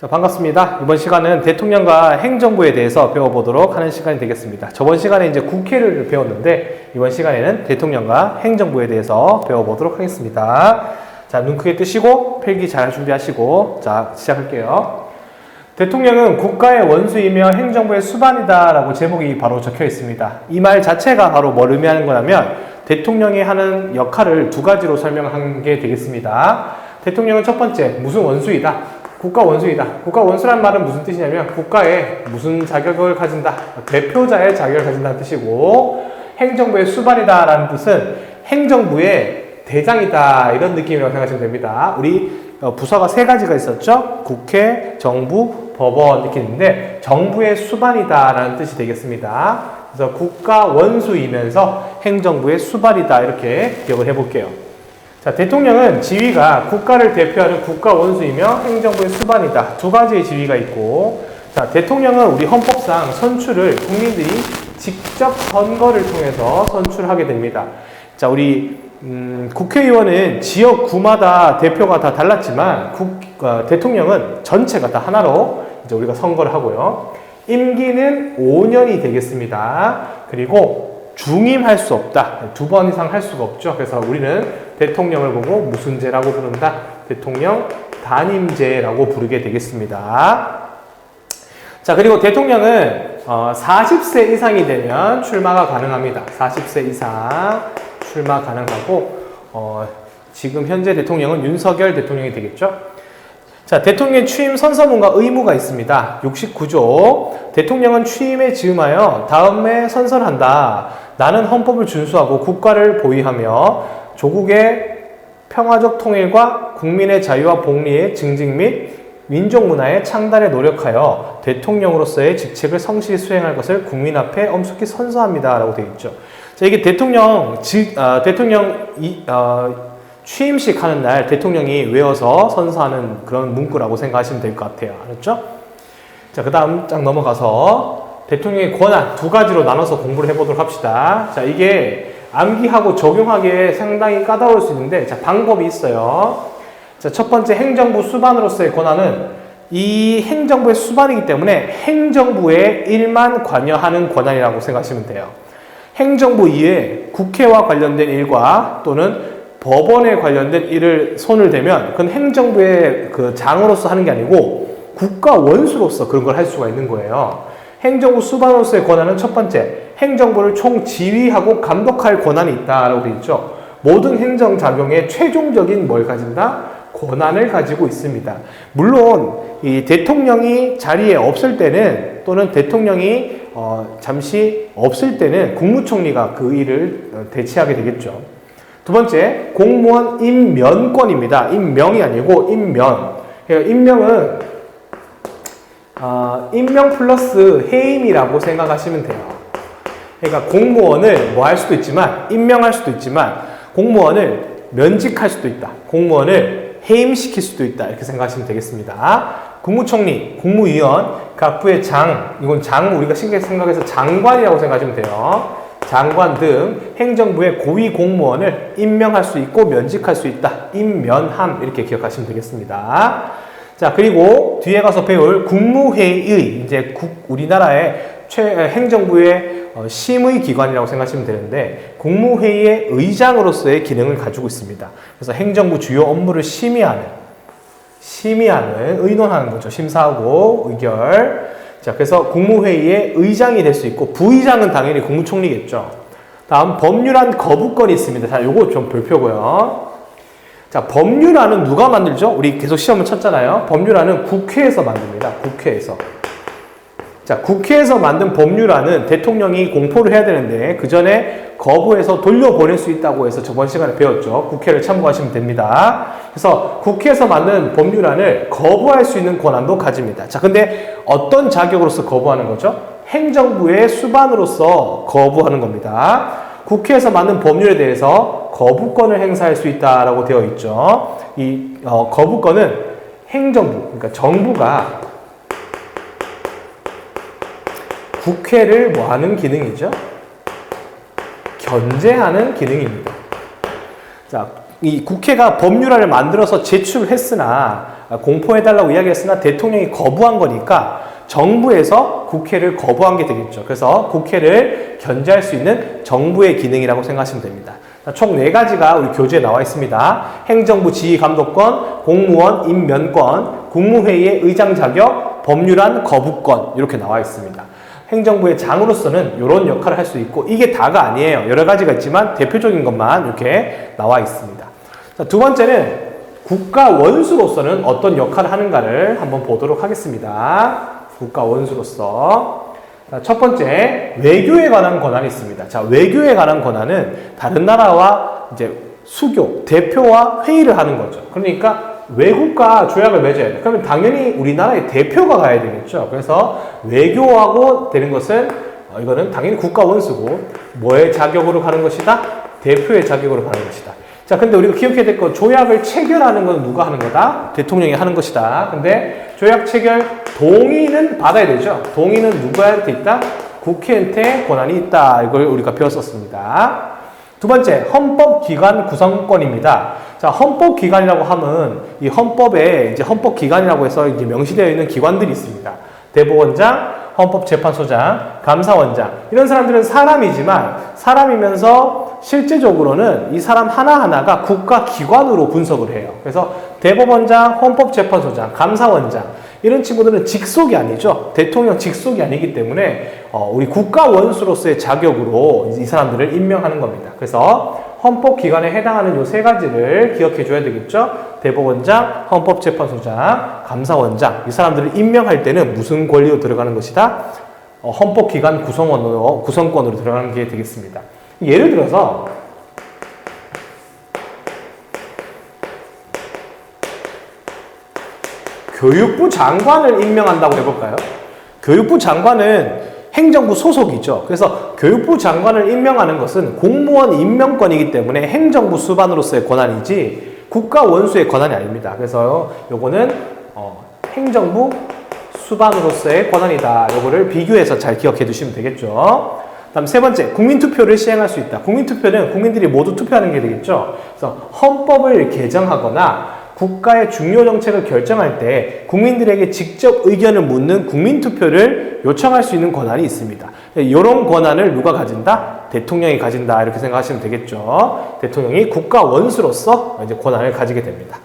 자, 반갑습니다. 이번 시간은 대통령과 행정부에 대해서 배워보도록 하는 시간이 되겠습니다. 저번 시간에 이제 국회를 배웠는데 이번 시간에는 대통령과 행정부에 대해서 배워보도록 하겠습니다. 자, 눈 크게 뜨시고 필기 잘 준비하시고 자, 시작할게요. 대통령은 국가의 원수이며 행정부의 수반이다 라고 제목이 바로 적혀 있습니다. 이 말 자체가 바로 뭘 의미하는 거냐면 대통령이 하는 역할을 두 가지로 설명한 게 되겠습니다. 대통령은 첫 번째, 무슨 원수이다. 국가 원수이다. 국가 원수란 말은 무슨 뜻이냐면 국가에 무슨 자격을 가진다. 대표자의 자격을 가진다는 뜻이고, 행정부의 수반이다 라는 뜻은 행정부의 대장이다 이런 느낌이라고 생각하시면 됩니다. 우리 부서가 세 가지가 있었죠. 국회, 정부, 법원 이렇게 있는데 정부의 수반이다 라는 뜻이 되겠습니다. 그래서 국가 원수이면서 행정부의 수반이다 이렇게 기억을 해볼게요. 자, 대통령은 지위가 국가를 대표하는 국가 원수이며 행정부의 수반이다. 두 가지의 지위가 있고, 자, 대통령은 우리 헌법상 선출을 국민들이 직접 선거를 통해서 선출하게 됩니다. 자, 우리 국회의원은 지역구마다 대표가 다 달랐지만 대통령은 전체가 다 하나로 이제 우리가 선거를 하고요. 임기는 5년이 되겠습니다. 그리고 중임할 수 없다. 2번 이상 할 수가 없죠. 그래서 우리는 대통령을 보고 무슨 제라고 부른다? 대통령 단임제라고 부르게 되겠습니다. 자, 그리고 대통령은 40세 이상이 되면 출마가 가능합니다. 40세 이상 출마 가능하고 지금 현재 대통령은 윤석열 대통령이 되겠죠. 자, 대통령의 취임 선서문과 의무가 있습니다. 69조. 대통령은 취임에 즈음하여 다음에 선서를 한다. 나는 헌법을 준수하고 국가를 보위하며 조국의 평화적 통일과 국민의 자유와 복리의 증진 및 민족 문화의 창달에 노력하여 대통령으로서의 직책을 성실히 수행할 것을 국민 앞에 엄숙히 선서합니다. 라고 되어 있죠. 자, 이게 대통령 취임식 하는 날 대통령이 외워서 선서하는 그런 문구라고 생각하시면 될 것 같아요. 알았죠? 자, 그 다음 쫙 넘어가서 대통령의 권한 두 가지로 나눠서 공부를 해보도록 합시다. 자, 이게 암기하고 적용하기에 상당히 까다로울 수 있는데, 자, 방법이 있어요. 자, 첫 번째 행정부 수반으로서의 권한은 이 행정부의 수반이기 때문에 행정부의 일만 관여하는 권한이라고 생각하시면 돼요. 행정부 이외에 국회와 관련된 일과 또는 법원에 관련된 일을 손을 대면 그건 행정부의 그 장으로서 하는 게 아니고 국가 원수로서 그런 걸 할 수가 있는 거예요. 행정부 수반으로서의 권한은 첫 번째, 행정부를 총 지휘하고 감독할 권한이 있다라고 되어 있죠. 모든 행정작용에 최종적인 뭘 가진다? 권한을 가지고 있습니다. 물론 이 대통령이 자리에 없을 때는 또는 대통령이 잠시 없을 때는 국무총리가 그 일을 대체하게 되겠죠. 두 번째, 공무원 임면권입니다. 임명이 아니고 임면. 임명은 임명 플러스 해임이라고 생각하시면 돼요. 그러니까 공무원을 뭐 할 수도 있지만, 임명할 수도 있지만, 공무원을 면직할 수도 있다. 공무원을 해임시킬 수도 있다. 이렇게 생각하시면 되겠습니다. 국무총리, 국무위원, 각 부의 장, 이건 장 우리가 쉽게 생각해서 장관이라고 생각하시면 돼요. 장관 등 행정부의 고위 공무원을 임명할 수 있고 면직할 수 있다. 임면함 이렇게 기억하시면 되겠습니다. 자, 그리고 뒤에 가서 배울 국무회의, 이제 우리나라의 행정부의 심의 기관이라고 생각하시면 되는데 국무회의의 의장으로서의 기능을 가지고 있습니다. 그래서 행정부 주요 업무를 심의하는, 의논하는 거죠. 심사하고 의결. 자, 그래서 국무회의의 의장이 될 수 있고 부의장은 당연히 국무총리겠죠. 다음 법률안 거부권이 있습니다. 자, 요거 좀 볼표고요. 자, 법률안은 누가 만들죠? 우리 계속 시험을 쳤잖아요. 법률안은 국회에서 만듭니다. 국회에서. 자, 국회에서 만든 법률안은 대통령이 공포를 해야 되는데 그 전에 거부해서 돌려보낼 수 있다고 해서 저번 시간에 배웠죠. 국회를 참고하시면 됩니다. 그래서 국회에서 만든 법률안을 거부할 수 있는 권한도 가집니다. 자, 근데 어떤 자격으로서 거부하는 거죠? 행정부의 수반으로서 거부하는 겁니다. 국회에서 만든 법률에 대해서 거부권을 행사할 수 있다라고 되어 있죠. 이 거부권은 행정부, 그러니까 정부가 국회를 뭐 하는 기능이죠? 견제하는 기능입니다. 자, 이 국회가 법률안을 만들어서 제출했으나 공포해달라고 이야기했으나 대통령이 거부한 거니까 정부에서 국회를 거부한 게 되겠죠. 그래서 국회를 견제할 수 있는 정부의 기능이라고 생각하시면 됩니다. 총 4가지가 우리 교재에 나와 있습니다. 행정부 지휘감독권, 공무원 임면권, 국무회의의 의장 자격, 법률안 거부권 이렇게 나와 있습니다. 행정부의 장으로서는 이런 역할을 할 수 있고 이게 다가 아니에요. 여러 가지가 있지만 대표적인 것만 이렇게 나와 있습니다. 자, 두 번째는 국가 원수로서는 어떤 역할을 하는가를 한번 보도록 하겠습니다. 국가 원수로서. 자, 첫 번째, 외교에 관한 권한이 있습니다. 자, 외교에 관한 권한은 다른 나라와 이제 수교, 대표와 회의를 하는 거죠. 그러니까 외국과 조약을 맺어야 돼. 그러면 당연히 우리나라의 대표가 가야 되겠죠. 그래서 외교하고 되는 것은 이거는 당연히 국가 원수고 뭐의 자격으로 가는 것이다? 대표의 자격으로 가는 것이다. 자, 근데 우리가 기억해야 될 건 조약을 체결하는 건 누가 하는 거다? 대통령이 하는 것이다. 근데 조약 체결 동의는 받아야 되죠. 동의는 누구한테 있다? 국회한테 권한이 있다. 이걸 우리가 배웠었습니다. 두 번째, 헌법기관 구성권입니다. 자, 헌법기관이라고 하면 이 헌법에 이제 헌법기관이라고 해서 이제 명시되어 있는 기관들이 있습니다. 대법원장, 헌법재판소장, 감사원장. 이런 사람들은 사람이지만 사람이면서 실제적으로는 이 사람 하나하나가 국가기관으로 분석을 해요. 그래서 대법원장, 헌법재판소장, 감사원장 이런 친구들은 직속이 아니죠. 대통령 직속이 아니기 때문에 우리 국가 원수로서의 자격으로 이 사람들을 임명하는 겁니다. 그래서 헌법기관에 해당하는 요 3가지를 기억해 줘야 되겠죠. 대법원장, 헌법재판소장, 감사원장 이 사람들을 임명할 때는 무슨 권리로 들어가는 것이다? 헌법기관 구성권으로 들어가는 게 되겠습니다. 예를 들어서 교육부 장관을 임명한다고 해볼까요? 교육부 장관은 행정부 소속이죠. 그래서 교육부 장관을 임명하는 것은 공무원 임명권이기 때문에 행정부 수반으로서의 권한이지 국가 원수의 권한이 아닙니다. 그래서 요거는 행정부 수반으로서의 권한이다. 요거를 비교해서 잘 기억해 두시면 되겠죠. 다음 세 번째, 국민투표를 시행할 수 있다. 국민투표는 국민들이 모두 투표하는 게 되겠죠. 그래서 헌법을 개정하거나 국가의 중요 정책을 결정할 때 국민들에게 직접 의견을 묻는 국민투표를 요청할 수 있는 권한이 있습니다. 이런 권한을 누가 가진다? 대통령이 가진다. 이렇게 생각하시면 되겠죠. 대통령이 국가 원수로서 이제 권한을 가지게 됩니다.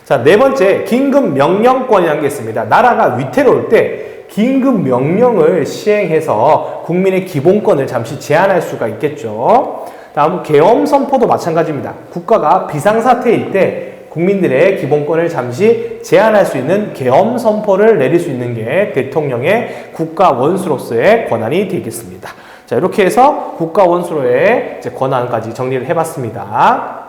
자, 네 번째, 긴급 명령권이라는 게 있습니다. 나라가 위태로울 때 긴급 명령을 시행해서 국민의 기본권을 잠시 제한할 수가 있겠죠. 다음, 계엄 선포도 마찬가지입니다. 국가가 비상사태일 때 국민들의 기본권을 잠시 제한할 수 있는 계엄 선포를 내릴 수 있는 게 대통령의 국가 원수로서의 권한이 되겠습니다. 자, 이렇게 해서 국가 원수로의 이제 권한까지 정리를 해봤습니다.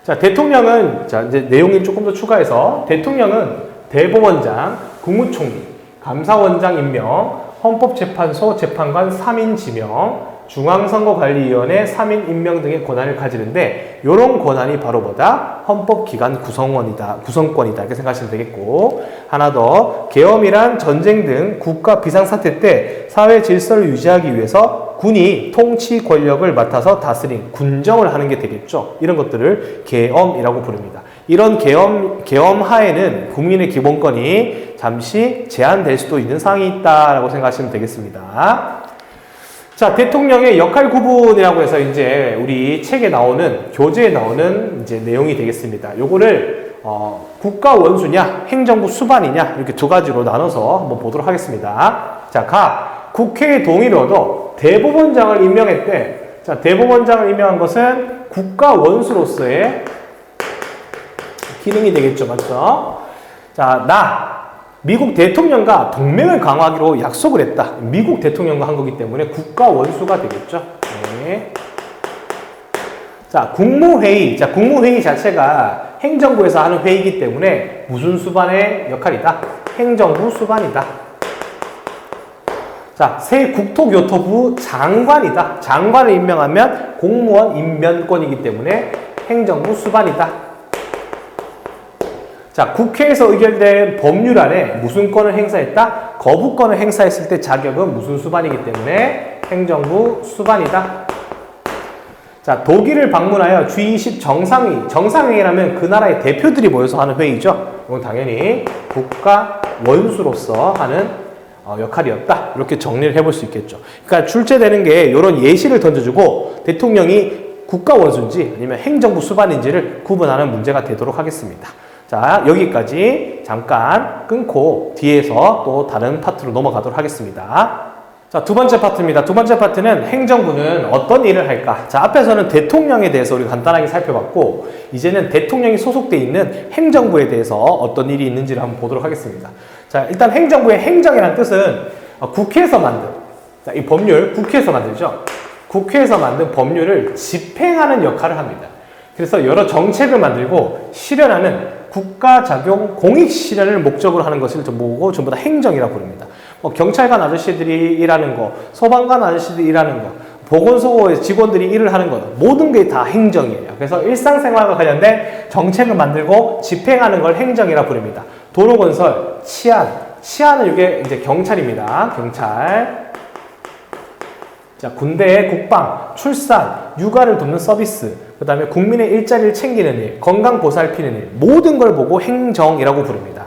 자, 대통령은 이제 내용을 조금 더 추가해서 대통령은 대법원장, 국무총리, 감사원장 임명, 헌법재판소 재판관 3인 지명, 중앙선거관리위원회 3인 임명 등의 권한을 가지는데 이런 권한이 바로 뭐다? 헌법기관 구성권이다 이렇게 생각하시면 되겠고, 하나 더, 계엄이란 전쟁 등 국가 비상사태 때 사회 질서를 유지하기 위해서 군이 통치 권력을 맡아서 다스린 군정을 하는 게 되겠죠. 이런 것들을 계엄이라고 부릅니다. 이런 계엄 하에는 국민의 기본권이 잠시 제한될 수도 있는 사항이 있다라고 생각하시면 되겠습니다. 자, 대통령의 역할 구분이라고 해서 이제 우리 책에 나오는, 교재에 나오는 이제 내용이 되겠습니다. 요거를, 국가 원수냐, 행정부 수반이냐, 이렇게 2가지로 나눠서 한번 보도록 하겠습니다. 자, 국회의 동의를 얻어 대법원장을 임명했대. 자, 대법원장을 임명한 것은 국가 원수로서의 기능이 되겠죠. 맞죠? 자, 미국 대통령과 동맹을 강화하기로 약속을 했다. 미국 대통령과 한 거기 때문에 국가 원수가 되겠죠. 네. 자, 국무회의. 자, 국무회의 자체가 행정부에서 하는 회의이기 때문에 무슨 수반의 역할이다? 행정부 수반이다. 자, 새 국토교토부 장관이다. 장관을 임명하면 공무원 임면권이기 때문에 행정부 수반이다. 자, 국회에서 의결된 법률안에 무슨 권을 행사했다? 거부권을 행사했을 때 자격은 무슨 수반이기 때문에 행정부 수반이다. 자, 독일을 방문하여 G20 정상회의라면 그 나라의 대표들이 모여서 하는 회의죠. 이건 당연히 국가 원수로서 하는 역할이었다. 이렇게 정리를 해볼 수 있겠죠. 그러니까 출제되는 게 이런 예시를 던져주고 대통령이 국가 원수인지 아니면 행정부 수반인지를 구분하는 문제가 되도록 하겠습니다. 자, 여기까지 잠깐 끊고 뒤에서 또 다른 파트로 넘어가도록 하겠습니다. 자, 두 번째 파트입니다. 두 번째 파트는 행정부는 어떤 일을 할까? 자, 앞에서는 대통령에 대해서 우리가 간단하게 살펴봤고, 이제는 대통령이 소속되어 있는 행정부에 대해서 어떤 일이 있는지를 한번 보도록 하겠습니다. 자, 일단 행정부의 행정이라는 뜻은 국회에서 만든, 자, 이 법률, 국회에서 만들죠? 국회에서 만든 법률을 집행하는 역할을 합니다. 그래서 여러 정책을 만들고 실현하는 국가작용 공익 실현을 목적으로 하는 것을 전부 다 행정이라고 부릅니다. 뭐 경찰관 아저씨들이 일하는 거, 소방관 아저씨들이 일하는 거, 보건소 직원들이 일을 하는 것, 모든 게 다 행정이에요. 그래서 일상생활과 관련된 정책을 만들고 집행하는 걸 행정이라고 부릅니다. 도로건설, 치안은 이게 이제 경찰입니다. 경찰. 자, 군대의 국방, 출산, 육아를 돕는 서비스, 그 다음에 국민의 일자리를 챙기는 일, 건강 보살피는 일, 모든 걸 보고 행정이라고 부릅니다.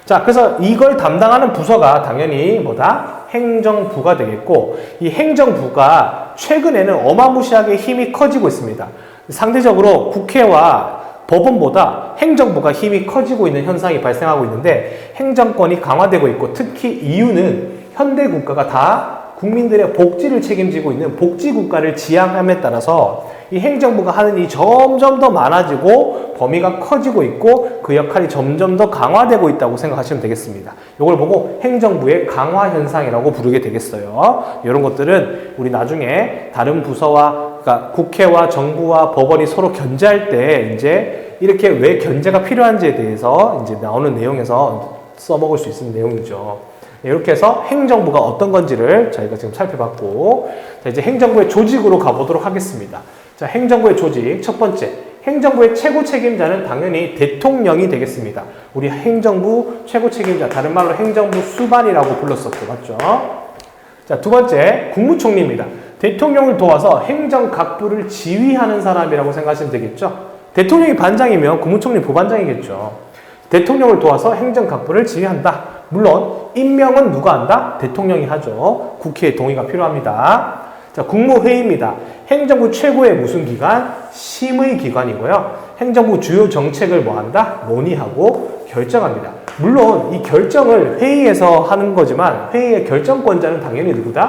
자, 그래서 이걸 담당하는 부서가 당연히 뭐다? 행정부가 되겠고, 이 행정부가 최근에는 어마무시하게 힘이 커지고 있습니다. 상대적으로 국회와 법원보다 행정부가 힘이 커지고 있는 현상이 발생하고 있는데, 행정권이 강화되고 있고, 특히 이유는 현대 국가가 다 국민들의 복지를 책임지고 있는 복지국가를 지향함에 따라서 이 행정부가 하는 일이 점점 더 많아지고 범위가 커지고 있고 그 역할이 점점 더 강화되고 있다고 생각하시면 되겠습니다. 이걸 보고 행정부의 강화 현상이라고 부르게 되겠어요. 이런 것들은 우리 나중에 다른 부서와, 그러니까 국회와 정부와 법원이 서로 견제할 때 이제 이렇게 왜 견제가 필요한지에 대해서 이제 나오는 내용에서 써먹을 수 있는 내용이죠. 이렇게 해서 행정부가 어떤 건지를 저희가 지금 살펴봤고, 자, 이제 행정부의 조직으로 가보도록 하겠습니다. 자, 행정부의 조직 첫 번째, 행정부의 최고 책임자는 당연히 대통령이 되겠습니다. 우리 행정부 최고 책임자, 다른 말로 행정부 수반이라고 불렀었고, 맞죠? 자, 두 번째, 국무총리입니다. 대통령을 도와서 행정각부를 지휘하는 사람이라고 생각하시면 되겠죠? 대통령이 반장이면 국무총리 부반장이겠죠. 대통령을 도와서 행정각부를 지휘한다. 물론 임명은 누가 한다? 대통령이 하죠. 국회의 동의가 필요합니다. 자, 국무회의입니다. 행정부 최고의 무슨 기관? 심의기관이고요. 행정부 주요 정책을 뭐 한다? 논의하고 결정합니다. 물론 이 결정을 회의에서 하는 거지만 회의의 결정권자는 당연히 누구다?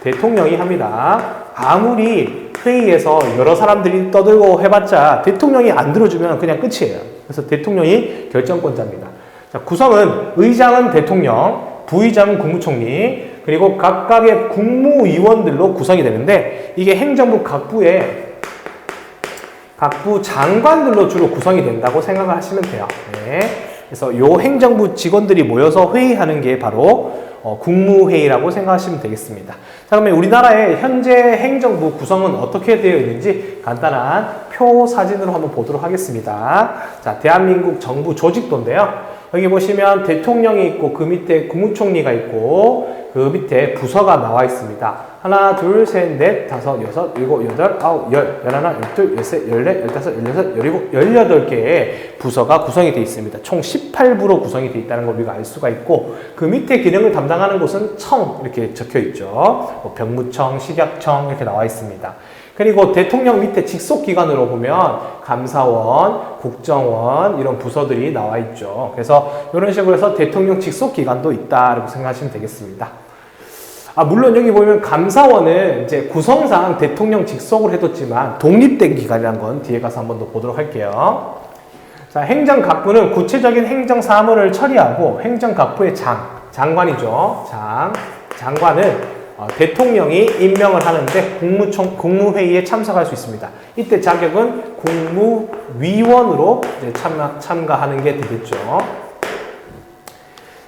대통령이 합니다. 아무리 회의에서 여러 사람들이 떠들고 해봤자 대통령이 안 들어주면 그냥 끝이에요. 그래서 대통령이 결정권자입니다. 자, 구성은 의장은 대통령, 부의장은 국무총리, 그리고 각각의 국무위원들로 구성이 되는데 이게 행정부 각부 장관들로 주로 구성이 된다고 생각을 하시면 돼요. 네. 그래서 요 행정부 직원들이 모여서 회의하는 게 바로 국무회의라고 생각하시면 되겠습니다. 자, 그러면 우리나라의 현재 행정부 구성은 어떻게 되어 있는지 간단한 표 사진으로 한번 보도록 하겠습니다. 자, 대한민국 정부 조직도인데요. 여기 보시면 대통령이 있고 그 밑에 국무총리가 있고 그 밑에 부서가 나와 있습니다. 하나, 둘, 셋, 넷, 다섯, 여섯, 일곱, 여덟, 아홉, 열, 열하나, 열둘, 열셋, 열넷, 열다섯, 열여섯, 열일곱, 18개의 부서가 구성이 되어 있습니다. 총 18부로 구성이 되어 있다는 걸 우리가 알 수가 있고 그 밑에 기능을 담당하는 곳은 청 이렇게 적혀 있죠. 뭐 병무청, 식약청 이렇게 나와 있습니다. 그리고 대통령 밑에 직속기관으로 보면 감사원, 국정원 이런 부서들이 나와 있죠. 그래서 이런 식으로 해서 대통령 직속기관도 있다라고 생각하시면 되겠습니다. 물론 여기 보면 감사원은 이제 구성상 대통령 직속으로 해뒀지만 독립된 기관이라는 건 뒤에 가서 한 번 더 보도록 할게요. 자, 행정각부는 구체적인 행정사무를 처리하고 행정각부의 장관이죠. 장관은 대통령이 임명을 하는데 국무회의에 참석할 수 있습니다. 이때 자격은 국무위원으로 참가하는 게 되겠죠.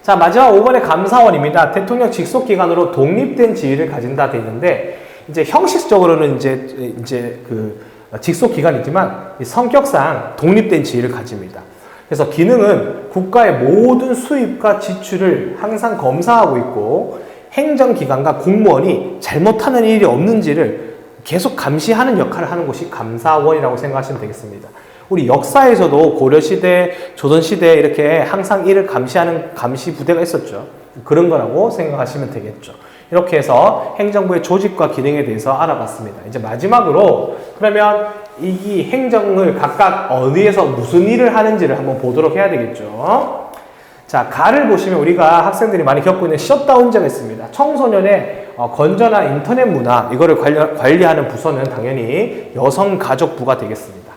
자, 마지막 5번의 감사원입니다. 대통령 직속기관으로 독립된 지위를 가진다 되어 있는데 이제 형식적으로는 이제 그 직속기관이지만 성격상 독립된 지위를 가집니다. 그래서 기능은 국가의 모든 수입과 지출을 항상 검사하고 있고 행정기관과 공무원이 잘못하는 일이 없는지를 계속 감시하는 역할을 하는 곳이 감사원이라고 생각하시면 되겠습니다. 우리 역사에서도 고려시대, 조선시대에 이렇게 항상 이를 감시하는 감시 부대가 있었죠. 그런 거라고 생각하시면 되겠죠. 이렇게 해서 행정부의 조직과 기능에 대해서 알아봤습니다. 이제 마지막으로 그러면 이 행정을 각각 어디에서 무슨 일을 하는지를 한번 보도록 해야 되겠죠. 자, 가를 보시면 우리가 학생들이 많이 겪고 있는 셧다운제가 있습니다. 청소년의 건전한 인터넷 문화, 이거를 관리하는 부서는 당연히 여성가족부가 되겠습니다.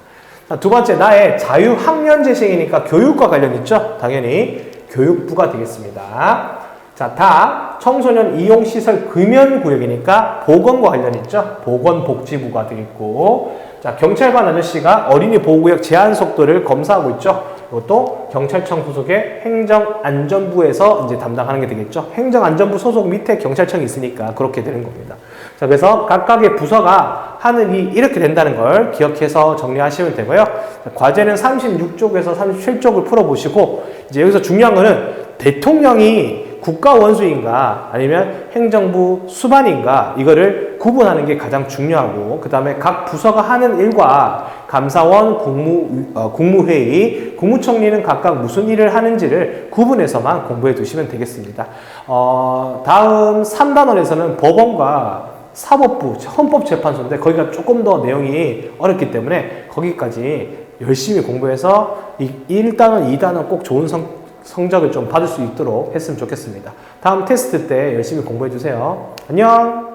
자, 두 번째, 나의 자유학년재생이니까 교육과 관련 있죠? 당연히 교육부가 되겠습니다. 자, 다 청소년 이용시설 금연구역이니까 보건과 관련 있죠? 보건복지부가 되겠고, 자, 경찰관 아저씨가 어린이 보호구역 제한 속도를 검사하고 있죠? 이것도 경찰청 소속의 행정안전부에서 이제 담당하는 게 되겠죠? 행정안전부 소속 밑에 경찰청이 있으니까 그렇게 되는 겁니다. 자, 그래서 각각의 부서가 하는 일이 이렇게 된다는 걸 기억해서 정리하시면 되고요. 자, 과제는 36쪽에서 37쪽을 풀어보시고, 이제 여기서 중요한 거는 대통령이 국가 원수인가 아니면 행정부 수반인가 이거를 구분하는 게 가장 중요하고, 그 다음에 각 부서가 하는 일과 감사원, 국무회의, 국무총리는 각각 무슨 일을 하는지를 구분해서만 공부해 두시면 되겠습니다. 다음 3단원에서는 법원과 사법부, 헌법재판소인데 거기가 조금 더 내용이 어렵기 때문에 거기까지 열심히 공부해서 1단원, 2단원 꼭 좋은 성적을 좀 받을 수 있도록 했으면 좋겠습니다. 다음 테스트 때 열심히 공부해 주세요. 안녕!